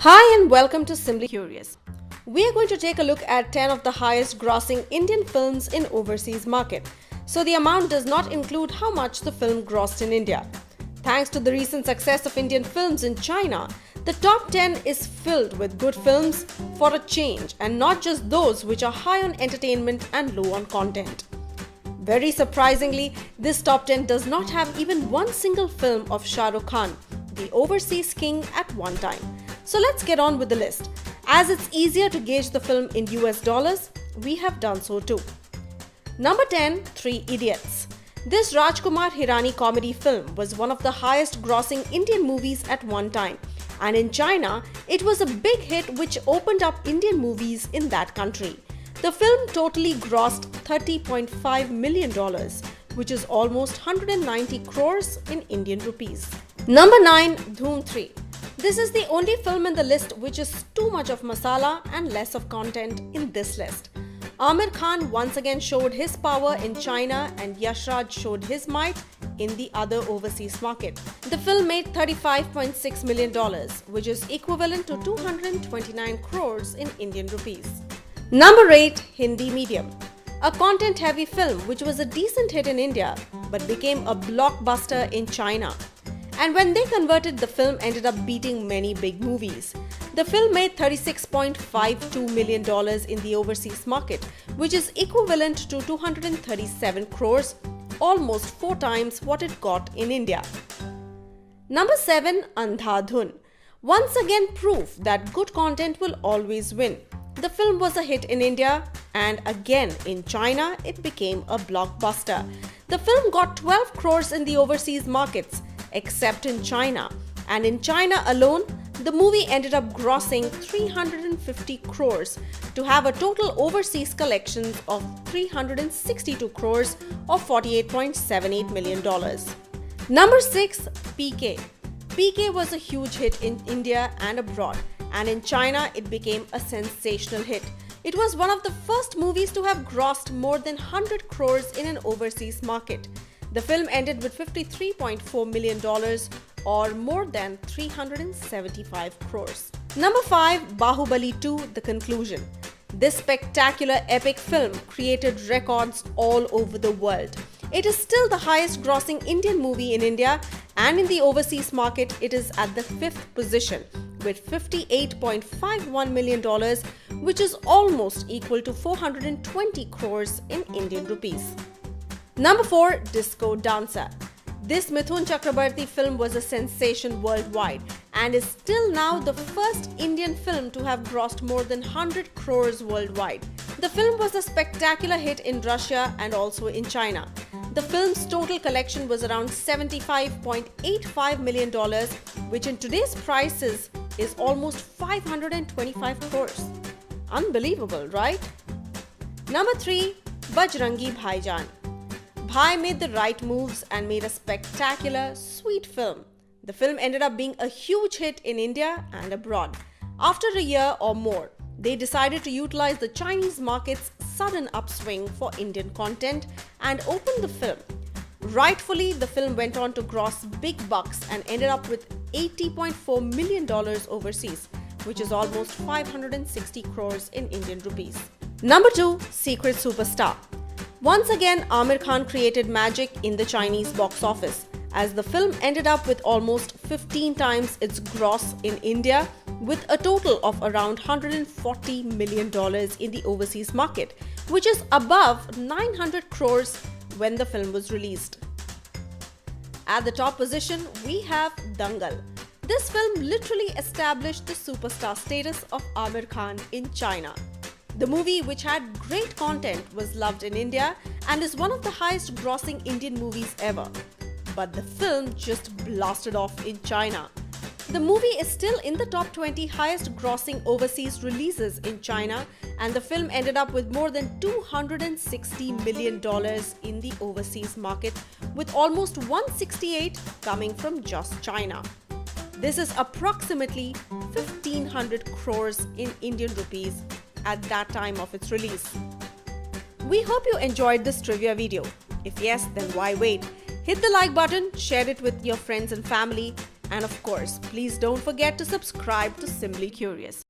Hi and welcome to Simbly Curious. We are going to take a look at 10 of the highest grossing Indian films in overseas market. So the amount does not include how much the film grossed in India. Thanks to the recent success of Indian films in China, the top 10 is filled with good films for a change and not just those which are high on entertainment and low on content. Very surprisingly, this top 10 does not have even one single film of Shah Rukh Khan, the overseas king, at one time. So let's get on with the list. As it's easier to gauge the film in US dollars, we have done so too. Number 10, Three Idiots. This Rajkumar Hirani comedy film was one of the highest grossing Indian movies at one time. And in China, it was a big hit which opened up Indian movies in that country. The film totally grossed $30.5 million, which is almost 190 crores in Indian rupees. Number 9, Dhoon 3. This is the only film in the list which is too much of masala and less of content in this list. Aamir Khan once again showed his power in China and Yash Raj showed his might in the other overseas market. The film made $35.6 million, which is equivalent to 229 crores in Indian rupees. Number 8, Hindi Medium. A content-heavy film which was a decent hit in India but became a blockbuster in China. And when they converted, the film ended up beating many big movies. The film made $36.52 million in the overseas market, which is equivalent to 237 crores, almost 4 times what it got in India. Number 7, Andhadhun. Once again proof that good content will always win. The film was a hit in India and again in China it became a blockbuster. The film got 12 crores in the overseas markets, except in China. And in China alone, the movie ended up grossing 350 crores to have a total overseas collections of 362 crores or $48.78 million. Number 6, PK. PK was a huge hit in India and abroad, and in China it became a sensational hit. It was one of the first movies to have grossed more than 100 crores in an overseas market. The film ended with $53.4 million or more than 375 crores. Number 5, Bahubali 2, The Conclusion. This spectacular epic film created records all over the world. It is still the highest grossing Indian movie in India, and in the overseas market it is at the 5th position with $58.51 million, which is almost equal to 420 crores in Indian rupees. Number 4, Disco Dancer. This Mithun Chakrabarti film was a sensation worldwide and is still now the first Indian film to have grossed more than 100 crores worldwide. The film was a spectacular hit in Russia and also in China. The film's total collection was around $75.85 million, which in today's prices is almost 525 crores. Unbelievable, right? Number 3, Bhajrangi Bhaijan. Bhai made the right moves and made a spectacular, sweet film. The film ended up being a huge hit in India and abroad. After a year or more, they decided to utilize the Chinese market's sudden upswing for Indian content and open the film. Rightfully, the film went on to gross big bucks and ended up with $80.4 million overseas, which is almost 560 crores in Indian rupees. Number 2, Secret Superstar. Once again, Aamir Khan created magic in the Chinese box office, as the film ended up with almost 15 times its gross in India, with a total of around $140 million in the overseas market, which is above 900 crores when the film was released. At the top position, we have Dangal. This film literally established the superstar status of Aamir Khan in China. The movie, which had great content, was loved in India and is one of the highest grossing Indian movies ever. But the film just blasted off in China. The movie is still in the top 20 highest grossing overseas releases in China, and the film ended up with more than $260 million in the overseas market, with almost 168 coming from just China. This is approximately 1,500 crores in Indian rupees at that time of its release. We hope you enjoyed this trivia video. If yes, then why wait? Hit the like button, share it with your friends and family, And of course, please don't forget to subscribe to Simbly Curious.